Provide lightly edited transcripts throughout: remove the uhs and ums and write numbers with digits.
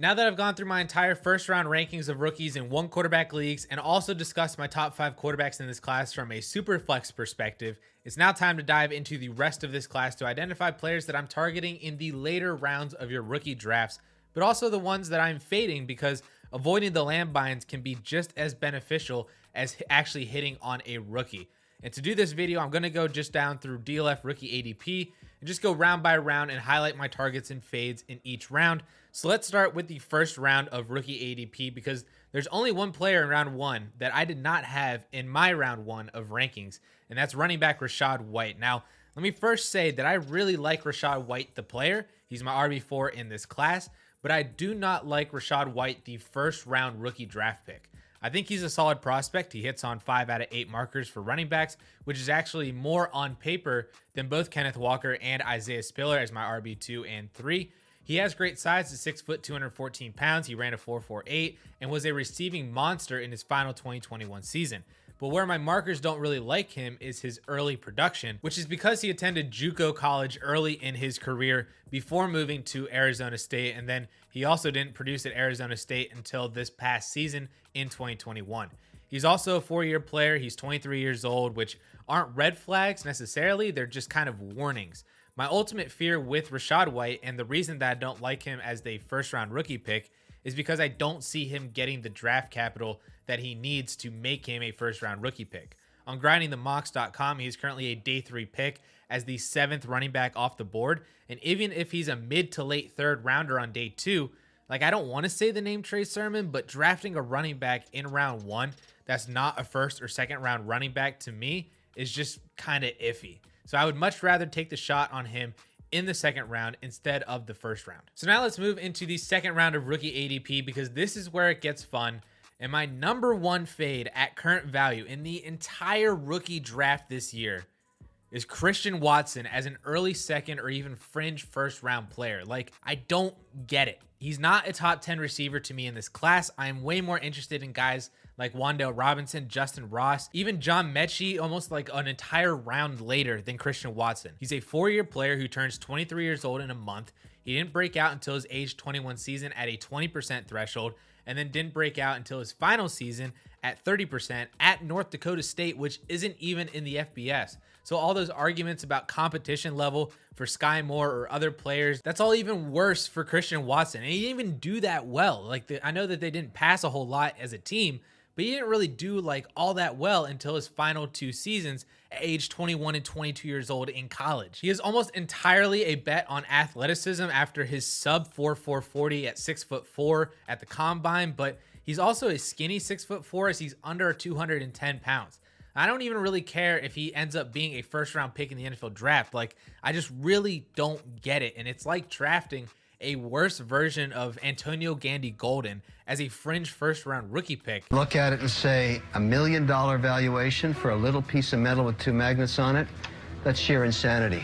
Now that I've gone through my entire first round rankings of rookies in one quarterback leagues and also discussed my top 5 quarterbacks in this class from a super flex perspective, it's now time to dive into the rest of this class to identify players that I'm targeting in the later rounds of your rookie drafts, but also the ones that I'm fading because avoiding the landmines can be just as beneficial as actually hitting on a rookie. And to do this video, I'm going to go just down through DLF rookie ADP and just go round by round and highlight my targets and fades in each round. So let's start with the first round of rookie ADP because there's only one player in round 1 that I did not have in my round 1 of rankings, and that's running back Rachaad White. Now, let me first say that I really like Rachaad White, the player. He's my RB4 in this class, but I do not like Rachaad White, the first round rookie draft pick. I think he's a solid prospect. He hits on 5 out of 8 markers for running backs, which is actually more on paper than both Kenneth Walker and Isaiah Spiller as my RB2 and 3. He has great size at 6 foot, 214 pounds. He ran a 4.48 and was a receiving monster in his final 2021 season. But where my markers don't really like him is his early production, which is because he attended JUCO college early in his career before moving to Arizona State. And then he also didn't produce at Arizona State until this past season in 2021. He's also a 4-year player. He's 23 years old, which aren't red flags necessarily. They're just kind of warnings. My ultimate fear with Rachaad White, and the reason that I don't like him as the first round rookie pick, is because I don't see him getting the draft capital that he needs to make him a first round rookie pick. On grindingthemocks.com, he's currently a day 3 pick as the 7th running back off the board. And even if he's a mid to late 3rd rounder on day 2, like I don't want to say the name Trey Sermon, but drafting a running back in round 1 that's not a 1st or 2nd round running back to me is just kind of iffy. So I would much rather take the shot on him in the 2nd round instead of the 1st round. So now let's move into the 2nd round of rookie ADP because this is where it gets fun. And my number 1 fade at current value in the entire rookie draft this year is Christian Watson as an early 2nd or even fringe 1st round player. Like, I don't get it. He's not a top 10 receiver to me in this class. I am way more interested in guys like Wan'Dale Robinson, Justin Ross, even John Mechie, almost like an entire round later than Christian Watson. He's a 4-year player who turns 23 years old in a month. He didn't break out until his age 21 season at a 20% threshold, and then didn't break out until his final season at 30% at North Dakota State, which isn't even in the FBS. So all those arguments about competition level for Sky Moore or other players, that's all even worse for Christian Watson. And he didn't even do that well. Like, I know that they didn't pass a whole lot as a team, but he didn't really do like all that well until his final 2 seasons at age 21 and 22 years old in college. He is almost entirely a bet on athleticism after his sub 4.40 at 6'4" at the combine, but he's also a skinny 6'4" as he's under 210 pounds. I don't even really care if he ends up being a 1st round pick in the NFL draft. Like, I just really don't get it. And it's like drafting a worse version of Antonio Gandy Golden as a fringe 1st round rookie pick. Look at it and say $1 million valuation for a little piece of metal with 2 magnets on it. That's sheer insanity.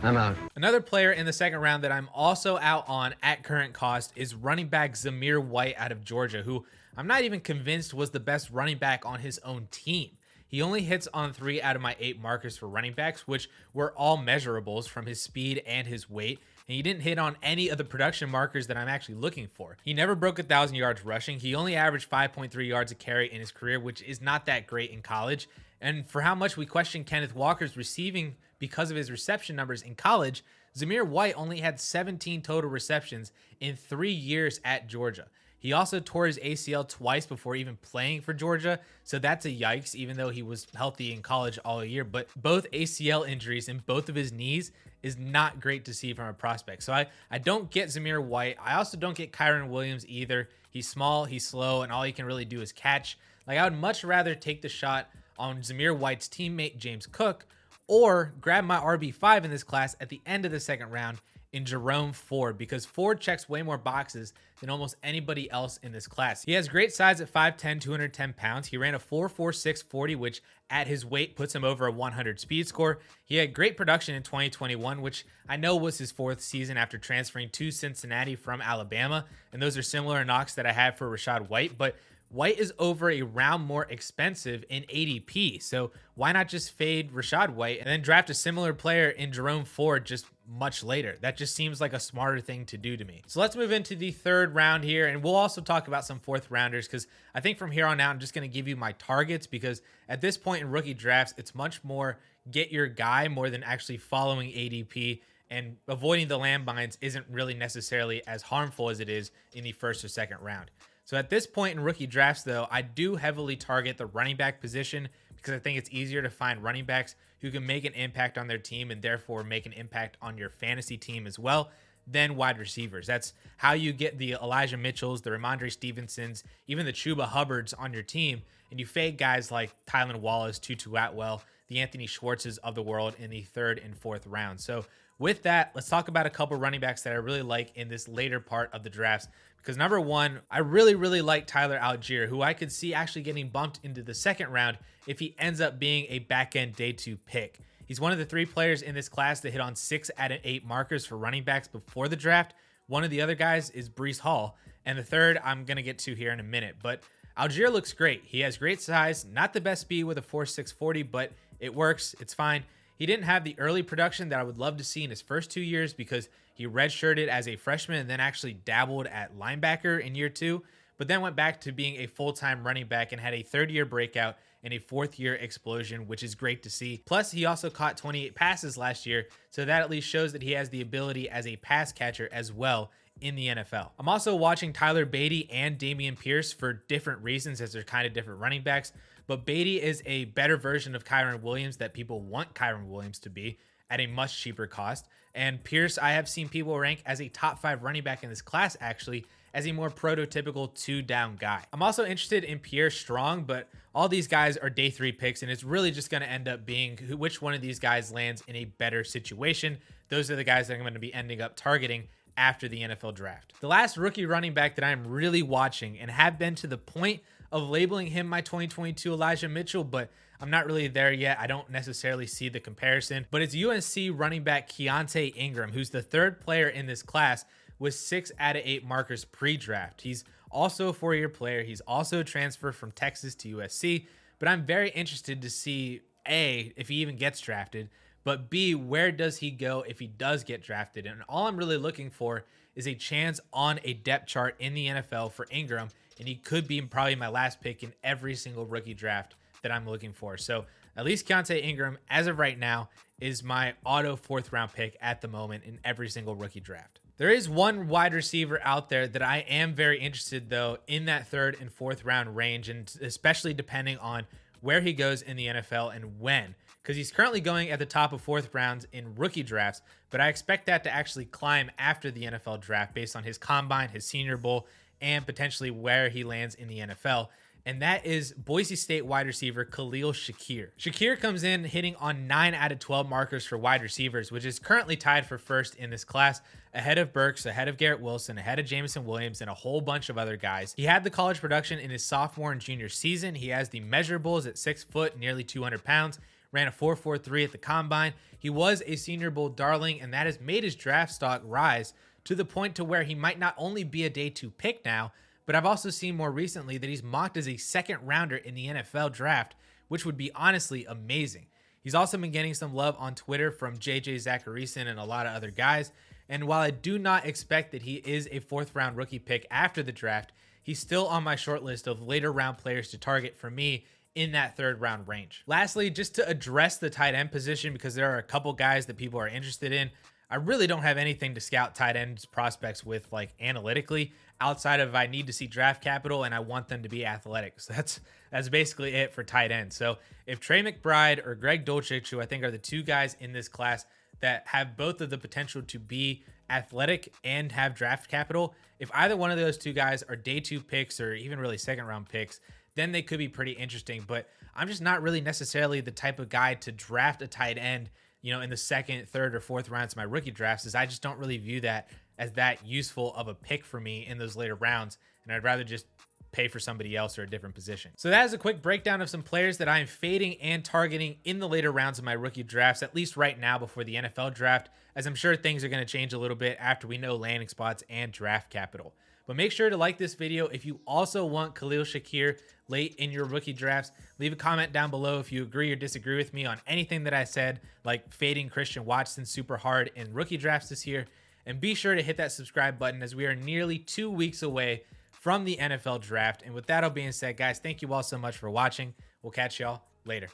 I'm out. Another player in the 2nd round that I'm also out on at current cost is running back Zamir White out of Georgia, who I'm not even convinced was the best running back on his own team. He only hits on 3 out of my 8 markers for running backs, which were all measurables from his speed and his weight. And he didn't hit on any of the production markers that I'm actually looking for. He never broke 1,000 yards rushing. He only averaged 5.3 yards a carry in his career, which is not that great in college. And for how much we question Kenneth Walker's receiving because of his reception numbers in college, Zamir White only had 17 total receptions in 3 years at Georgia. He also tore his ACL twice before even playing for Georgia, so that's a yikes, even though he was healthy in college all year. But both ACL injuries in both of his knees is not great to see from a prospect. So I don't get Zamir White. I also don't get Kyron Williams either. He's small, he's slow, and all he can really do is catch. Like, I would much rather take the shot on Zamir White's teammate James Cook, or grab my RB5 in this class at the end of the 2nd round in Jerome Ford, because Ford checks way more boxes than almost anybody else in this class. He has great size at 5'10", 210 pounds. He ran a 4.46 40, which at his weight puts him over a 100 speed score. He had great production in 2021, which I know was his 4th season after transferring to Cincinnati from Alabama. And those are similar knocks that I had for Rachaad White, but White is over a round more expensive in ADP. So why not just fade Rachaad White and then draft a similar player in Jerome Ford just much later. That just seems like a smarter thing to do to me. So let's move into the third round here, and we'll also talk about some fourth rounders, because I think from here on out, I'm just going to give you my targets, because at this point in rookie drafts, it's much more get your guy more than actually following ADP, and avoiding the landmines isn't really necessarily as harmful as it is in the first or second round. So at this point in rookie drafts, though, I do heavily target the running back position, because I think it's easier to find running backs who can make an impact on their team and therefore make an impact on your fantasy team as well than wide receivers. That's how you get the Elijah Mitchells, the Ramondre Stevensons, even the Chuba Hubbards on your team, and you fade guys like Tylan Wallace, Tutu Atwell, the Anthony Schwartzes of the world in the third and fourth round. So with that, let's talk about a couple running backs that I really like in this later part of the drafts. Because number one, I really like Tyler Algier, who I could see actually getting bumped into the second round if he ends up being a back-end day 2 pick. He's one of the 3 players in this class that hit on 6 out of 8 markers for running backs before the draft. One of the other guys is Breece Hall, and the third I'm going to get to here in a minute. But Algier looks great. He has great size, not the best speed with a 4.6 40, but it works. It's fine. He didn't have the early production that I would love to see in his first 2 years, because he redshirted as a freshman and then actually dabbled at linebacker in year 2, but then went back to being a full-time running back and had a third-year breakout and a fourth-year explosion, which is great to see. Plus, he also caught 28 passes last year, so that at least shows that he has the ability as a pass catcher as well in the NFL. I'm also watching Tyler Beatty and Dameon Pierce for different reasons, as they're kind of different running backs, but Beatty is a better version of Kyren Williams that people want Kyren Williams to be at a much cheaper cost. And Pierce, I have seen people rank as a top 5 running back in this class, actually, as a more prototypical 2-down guy. I'm also interested in Pierre Strong, but all these guys are day 3 picks, and it's really just going to end up being which one of these guys lands in a better situation. Those are the guys that I'm going to be ending up targeting after the NFL draft. The last rookie running back that I'm really watching, and have been to the point of labeling him my 2022 Elijah Mitchell, but I'm not really there yet. I don't necessarily see the comparison, but it's UNC running back Keontae Ingram, who's the 3rd player in this class with 6 out of 8 markers pre-draft. He's also a 4-year player. He's also a transfer from Texas to USC, but I'm very interested to see A, if he even gets drafted, but B, where does he go if he does get drafted? And all I'm really looking for is a chance on a depth chart in the NFL for Ingram, and he could be probably my last pick in every single rookie draft that I'm looking for. So at least Keontae Ingram, as of right now, is my auto 4th round pick at the moment in every single rookie draft. There is one wide receiver out there that I am very interested, though, in that 3rd and 4th round range, and especially depending on where he goes in the NFL and when, because he's currently going at the top of 4th rounds in rookie drafts, but I expect that to actually climb after the NFL draft based on his combine, his Senior Bowl, and potentially where he lands in the NFL. And that is Boise State wide receiver Khalil Shakir. Shakir comes in hitting on 9 out of 12 markers for wide receivers, which is currently tied for 1st in this class, ahead of Burks, ahead of Garrett Wilson, ahead of Jameson Williams, and a whole bunch of other guys. He had the college production in his sophomore and junior season. He has the measurables at 6 foot, nearly 200 pounds, ran a 4.43 at the combine. He was a Senior Bowl darling, and that has made his draft stock rise to the point to where he might not only be a day 2 pick now, but I've also seen more recently that he's mocked as a 2nd rounder in the NFL draft, which would be honestly amazing. He's also been getting some love on Twitter from JJ Zacharyson and a lot of other guys. And while I do not expect that he is a 4th round rookie pick after the draft, he's still on my short list of later round players to target for me in that 3rd round range. Lastly, just to address the tight end position, because there are a couple guys that people are interested in, I really don't have anything to scout tight ends prospects with, like, analytically, outside of I need to see draft capital and I want them to be athletic. So that's basically it for tight end. So if Trey McBride or Greg Dulcich, who I think are the 2 guys in this class that have both of the potential to be athletic and have draft capital, if either one of those 2 guys are day 2 picks or even really 2nd round picks, then they could be pretty interesting. But I'm just not really necessarily the type of guy to draft a tight end, in the 2nd, 3rd, or 4th rounds of my rookie drafts, is I just don't really view that as that useful of a pick for me in those later rounds. And I'd rather just pay for somebody else or a different position. So that is a quick breakdown of some players that I'm fading and targeting in the later rounds of my rookie drafts, at least right now before the NFL draft, as I'm sure things are going to change a little bit after we know landing spots and draft capital. But make sure to like this video if you also want Khalil Shakir late in your rookie drafts. Leave a comment down below if you agree or disagree with me on anything that I said, like fading Christian Watson super hard in rookie drafts this year. And be sure to hit that subscribe button as we are nearly 2 weeks away from the NFL draft. And with that all being said, guys, thank you all so much for watching. We'll catch y'all later.